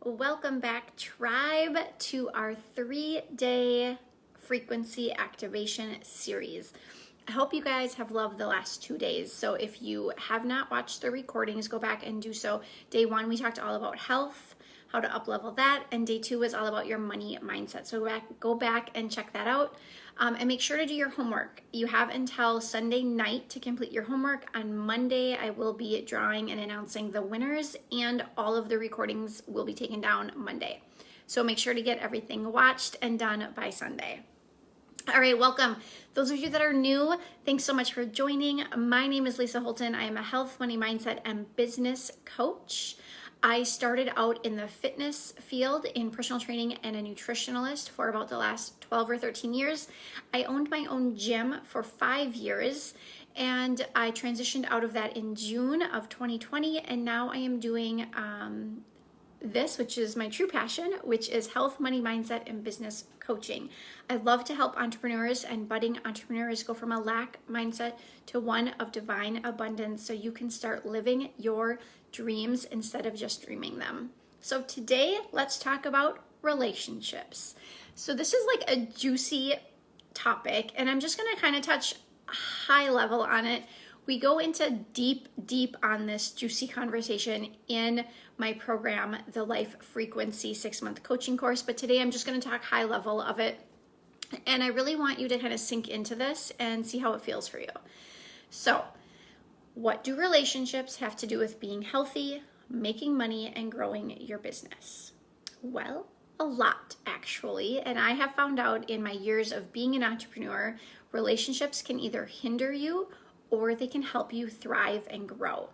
Welcome back, tribe, to our 3-day frequency activation series. I hope you guys have loved the last 2 days. So if you have not watched the recordings, go back and do so. Day 1, we talked all about health, how to up-level that, and day 2 was all about your money mindset. So go back and check that out. And make sure to do your homework. You have until Sunday night to complete your homework. On Monday, I will be drawing and announcing the winners, and all of the recordings will be taken down Monday. So make sure to get everything watched and done by Sunday. All right, welcome. Those of you that are new, thanks so much for joining. My name is Lisa Holton. I am a health, money, mindset, and business coach. I started out in the fitness field in personal training and a nutritionalist for about the last 12 or 13 years. I owned my own gym for 5 years, and I transitioned out of that in June of 2020, and now I am doing this, which is my true passion, which is health, money, mindset, and business coaching. I love to help entrepreneurs and budding entrepreneurs go from a lack mindset to one of divine abundance so you can start living your dreams instead of just dreaming them. So today, let's talk about relationships. So this is like a juicy topic, and I'm just gonna kind of touch high level on it. We go into deep on this juicy conversation in my program, the Life Frequency 6-month coaching course. But today I'm just going to talk high level of it. And I really want you to kind of sink into this and see how it feels for you. So, what do relationships have to do with being healthy, making money, and growing your business? Well, a lot actually. And I have found out in my years of being an entrepreneur, relationships can either hinder you or they can help you thrive and grow.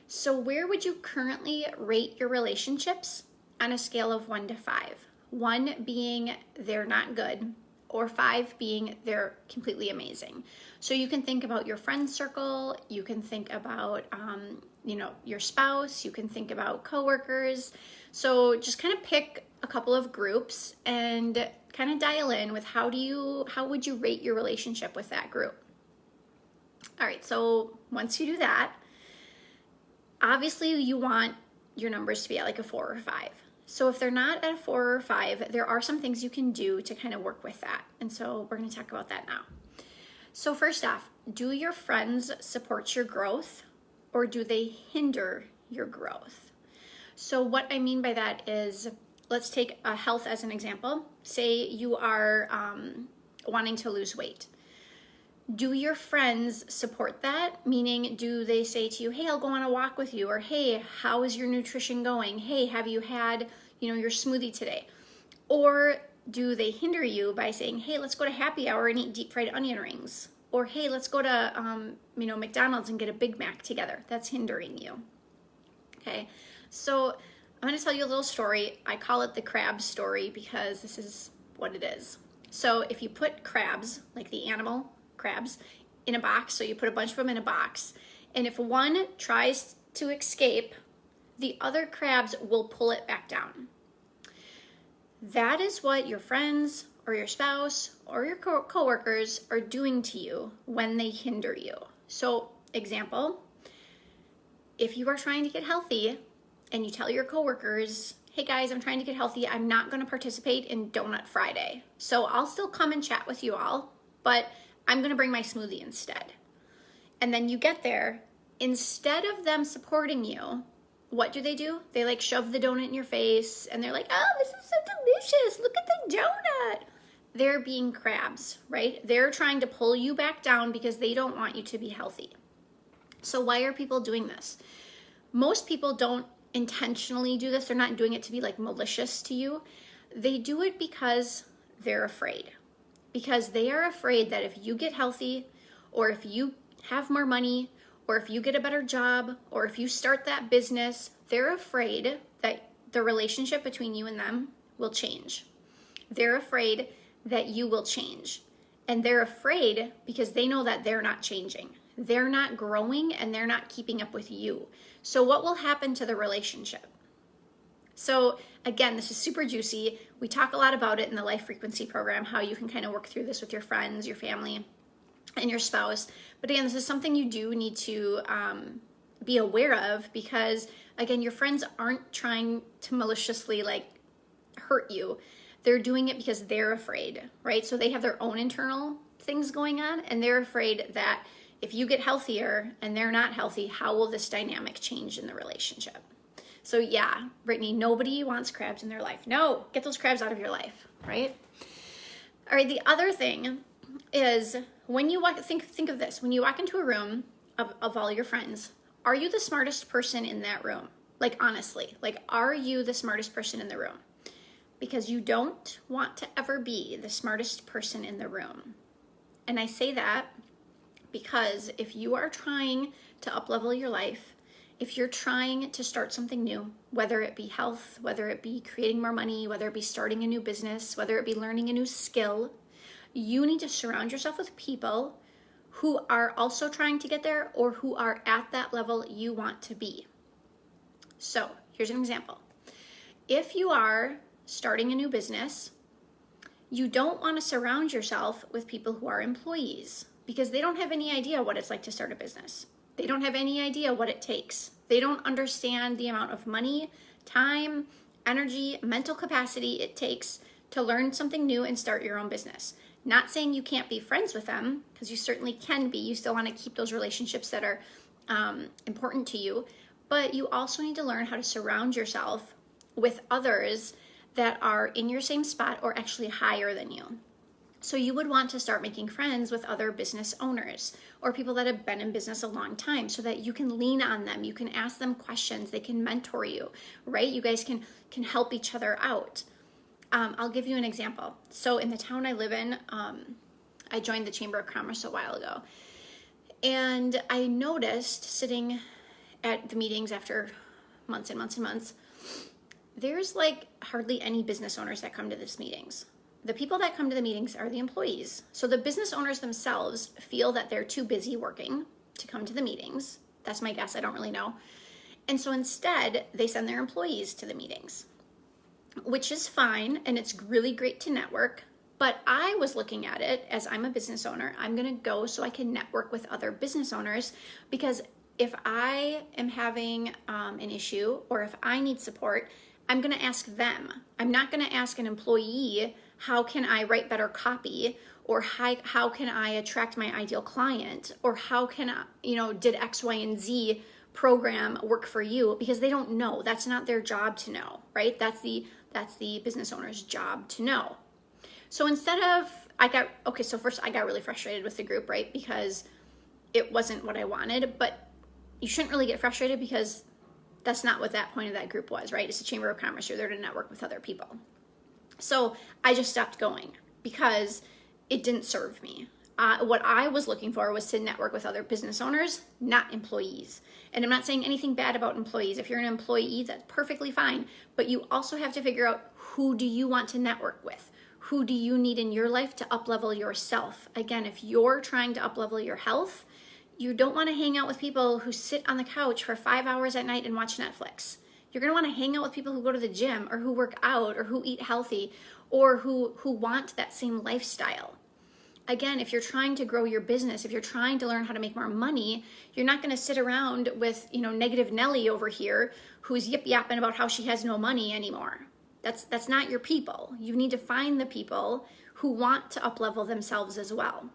So where would you currently rate your relationships on a scale of 1 to 5? 1 being they're not good, or 5 being they're completely amazing. So you can think about your friend circle, you can think about your spouse, you can think about coworkers. So just kind of pick a couple of groups and kind of dial in with how would you rate your relationship with that group? All right, so once you do that, obviously you want your numbers to be at like a 4 or 5. So if they're not at a 4 or 5, there are some things you can do to kind of work with that. And so we're going to talk about that now. So first off, do your friends support your growth, or do they hinder your growth? So what I mean by that is, let's take health as an example. Say you are wanting to lose weight. Do your friends support that? Meaning, do they say to you, hey, I'll go on a walk with you? Or, hey, how is your nutrition going? Hey, have you had, your smoothie today? Or do they hinder you by saying, hey, let's go to happy hour and eat deep fried onion rings? Or, hey, let's go to, McDonald's and get a Big Mac together. That's hindering you. Okay, so I'm going to tell you a little story. I call it the crab story because this is what it is. So if you put crabs, like the animal, crabs, in a box, so you put a bunch of them in a box, and if one tries to escape, the other crabs will pull it back down. That is what your friends or your spouse or your coworkers are doing to you when they hinder you. So, example, if you are trying to get healthy and you tell your coworkers, hey guys, I'm trying to get healthy, I'm not going to participate in Donut Friday. So I'll still come and chat with you all, but I'm going to bring my smoothie instead. And then you get there, instead of them supporting you, what do? They like shove the donut in your face and they're like, oh, this is so delicious. Look at the donut. They're being crabs, right? They're trying to pull you back down because they don't want you to be healthy. So why are people doing this? Most people don't intentionally do this. They're not doing it to be like malicious to you. They do it because they're afraid. Because they are afraid that if you get healthy, or if you have more money, or if you get a better job, or if you start that business, they're afraid that the relationship between you and them will change. They're afraid that you will change. And they're afraid because they know that they're not changing. They're not growing and they're not keeping up with you. So what will happen to the relationship? So again, this is super juicy. We talk a lot about it in the Life Frequency program, how you can kind of work through this with your friends, your family, and your spouse. But again, this is something you do need to be aware of, because again, your friends aren't trying to maliciously like hurt you. They're doing it because they're afraid, right? So they have their own internal things going on, and they're afraid that if you get healthier and they're not healthy, how will this dynamic change in the relationship? So yeah, Brittany, nobody wants crabs in their life. No, get those crabs out of your life, right? All right, the other thing is when you walk, think of this. When you walk into a room of all your friends, are you the smartest person in that room? Like honestly, like are you the smartest person in the room? Because you don't want to ever be the smartest person in the room. And I say that because if you are trying to uplevel your life, if you're trying to start something new, whether it be health, whether it be creating more money, whether it be starting a new business, whether it be learning a new skill, you need to surround yourself with people who are also trying to get there or who are at that level you want to be. So here's an example. If you are starting a new business, you don't want to surround yourself with people who are employees because they don't have any idea what it's like to start a business. They don't have any idea what it takes. They don't understand the amount of money, time, energy, mental capacity it takes to learn something new and start your own business. Not saying you can't be friends with them, because you certainly can be. You still want to keep those relationships that are important to you, but you also need to learn how to surround yourself with others that are in your same spot or actually higher than you. So you would want to start making friends with other business owners or people that have been in business a long time so that you can lean on them. You can ask them questions. They can mentor you, right? You guys can help each other out. I'll give you an example. So in the town I live in, I joined the Chamber of Commerce a while ago. And I noticed sitting at the meetings after months and months and months, there's like hardly any business owners that come to these meetings. The people that come to the meetings are the employees. So the business owners themselves feel that they're too busy working to come to the meetings. That's my guess. I don't really know. And so instead, they send their employees to the meetings, which is fine. And it's really great to network. But I was looking at it as I'm a business owner. I'm going to go so I can network with other business owners, because if I am having an issue or if I need support, I'm going to ask them. I'm not going to ask an employee, how can I write better copy? Or how can I attract my ideal client? Or how can I, did X, Y, and Z program work for you? Because they don't know. That's not their job to know, right? That's the business owner's job to know. So instead of, first I got really frustrated with the group, right? Because it wasn't what I wanted, but you shouldn't really get frustrated because that's not what that point of that group was, right? It's a Chamber of Commerce. You're there to network with other people. So I just stopped going because it didn't serve me. What I was looking for was to network with other business owners, not employees. And I'm not saying anything bad about employees. If you're an employee, that's perfectly fine. But you also have to figure out, who do you want to network with? Who do you need in your life to uplevel yourself? Again, if you're trying to uplevel your health, you don't want to hang out with people who sit on the couch for 5 hours at night and watch Netflix. You're going to want to hang out with people who go to the gym or who work out or who eat healthy or who want that same lifestyle. Again, if you're trying to grow your business, if you're trying to learn how to make more money, you're not going to sit around with, negative Nelly over here who's yip-yapping about how she has no money anymore. That's not your people. You need to find the people who want to uplevel themselves as well.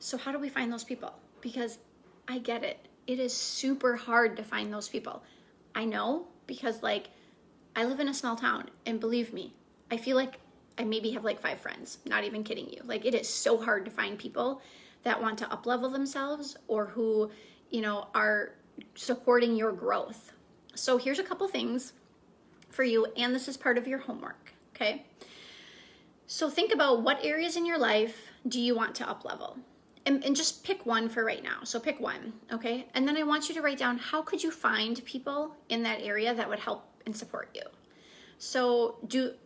So how do we find those people? Because I get it. It is super hard to find those people. I know, because I live in a small town, and believe me, I feel like I maybe have 5 friends, not even kidding you. It is so hard to find people that want to uplevel themselves or who, are supporting your growth. So here's a couple things for you, and this is part of your homework, okay? So think about, what areas in your life do you want to uplevel? And just pick one for right now. So pick one, okay? And then I want you to write down, how could you find people in that area that would help and support you? So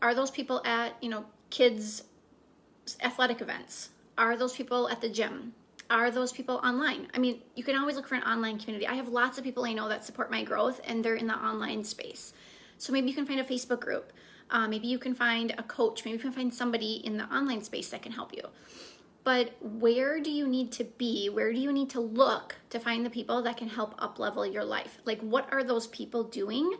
are those people at, kids' athletic events? Are those people at the gym? Are those people online? I mean, you can always look for an online community. I have lots of people I know that support my growth, and they're in the online space. So maybe you can find a Facebook group. Maybe you can find a coach. Maybe you can find somebody in the online space that can help you. but where do you need to be? Where do you need to look to find the people that can help up-level your life? Like, what are those people doing?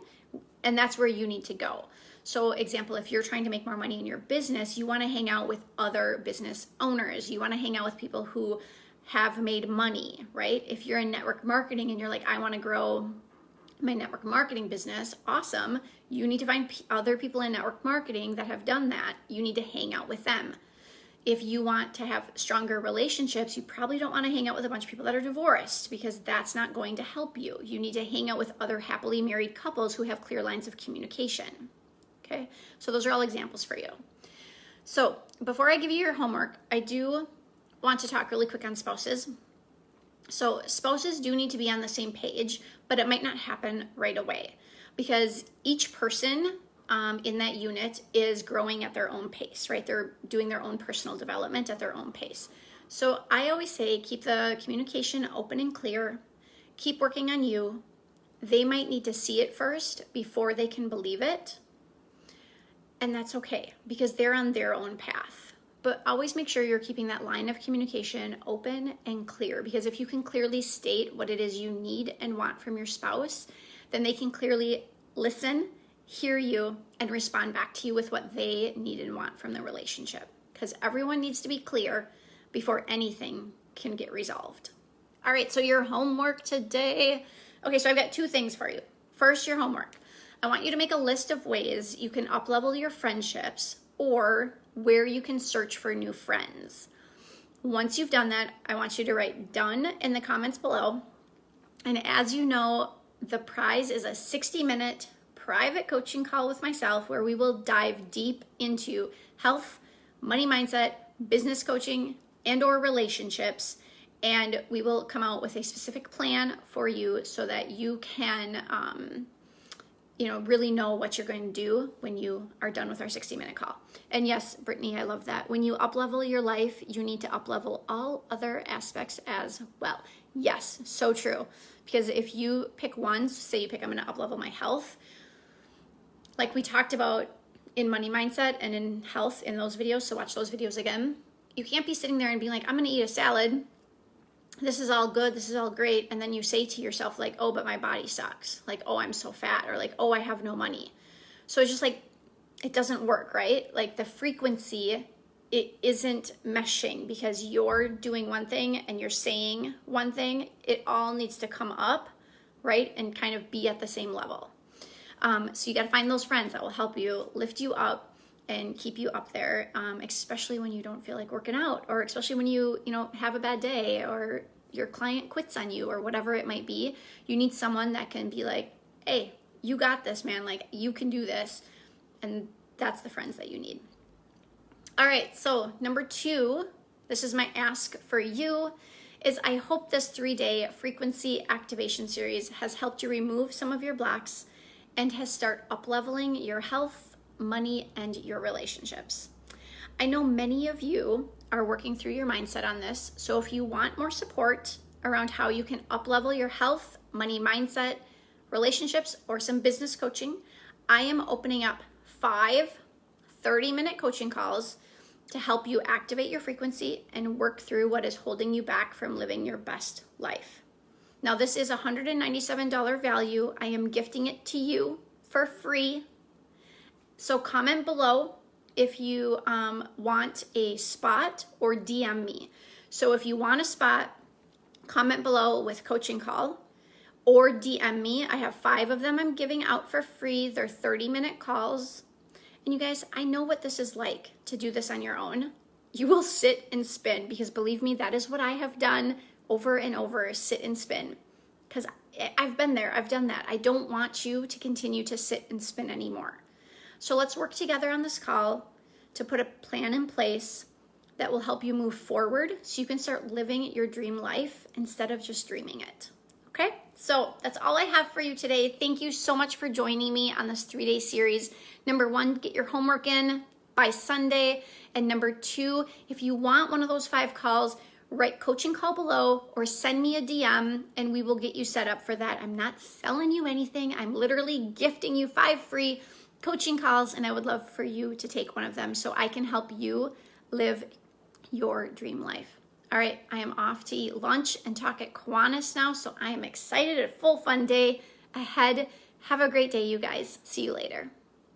And that's where you need to go. So example, if you're trying to make more money in your business, you want to hang out with other business owners. You want to hang out with people who have made money, right? If you're in network marketing and you're like, I want to grow my network marketing business, awesome. You need to find other people in network marketing that have done that. You need to hang out with them. If you want to have stronger relationships, you probably don't want to hang out with a bunch of people that are divorced, because that's not going to help you. You need to hang out with other happily married couples who have clear lines of communication. Okay, so those are all examples for you. So before I give you your homework, I do want to talk really quick on spouses. So spouses do need to be on the same page, but it might not happen right away, because each person in that unit is growing at their own pace, right? They're doing their own personal development at their own pace. So I always say, keep the communication open and clear. Keep working on you. They might need to see it first before they can believe it. And that's okay, because they're on their own path. But always make sure you're keeping that line of communication open and clear, because if you can clearly state what it is you need and want from your spouse, then they can clearly listen, hear you, and respond back to you with what they need and want from the relationship. Because everyone needs to be clear before anything can get resolved. All right, so your homework today. Okay, so I've got two things for you. First, your homework. I want you to make a list of ways you can up-level your friendships, or where you can search for new friends. Once you've done that, I want you to write done in the comments below. And as you know, the prize is a 60-minute private coaching call with myself, where we will dive deep into health, money mindset, business coaching, and or relationships. And we will come out with a specific plan for you so that you can really know what you're going to do when you are done with our 60-minute call. And yes, Brittany, I love that. When you up-level your life, you need to up-level all other aspects as well. Yes, so true. Because if you pick one, say you pick, I'm going to up-level my health, like we talked about in money mindset and in health in those videos, so watch those videos again. You can't be sitting there and being like, I'm going to eat a salad. This is all good, this is all great, and then you say to yourself like, oh, but my body sucks. Like, oh, I'm so fat, or like, oh, I have no money. So it's just like, it doesn't work, right? Like the frequency, it isn't meshing, because you're doing one thing and you're saying one thing. It all needs to come up, right? And kind of be at the same level. So you got to find those friends that will help you lift you up and keep you up there, especially when you don't feel like working out, or especially when you have a bad day, or your client quits on you, or whatever it might be. You need someone that can be like, hey, you got this, man. Like, you can do this. And that's the friends that you need. All right, so number 2, this is my ask for you, is I hope this 3-day frequency activation series has helped you remove some of your blocks and has start up-leveling your health, money, and your relationships. I know many of you are working through your mindset on this, so if you want more support around how you can up-level your health, money mindset, relationships, or some business coaching, I am opening up 5 30-minute coaching calls to help you activate your frequency and work through what is holding you back from living your best life. Now, this is a $197 value. I am gifting it to you for free. So comment below if you want a spot, or DM me. So if you want a spot, comment below with coaching call, or DM me. I have 5 of them I'm giving out for free. They're 30-minute calls. And you guys, I know what this is like to do this on your own. You will sit and spin, because believe me, that is what I have done over and over, sit and spin. Because I've been there, I've done that. I don't want you to continue to sit and spin anymore. So let's work together on this call to put a plan in place that will help you move forward so you can start living your dream life instead of just dreaming it. Okay, so that's all I have for you today. Thank you so much for joining me on this 3-day series. Number 1, get your homework in by Sunday. And number 2, if you want one of those 5 calls, write coaching call below or send me a DM and we will get you set up for that. I'm not selling you anything. I'm literally gifting you 5 free coaching calls, and I would love for you to take one of them so I can help you live your dream life. All right, I am off to eat lunch and talk at Kiwanis now, so I am excited. A full fun day ahead. Have a great day, you guys. See you later.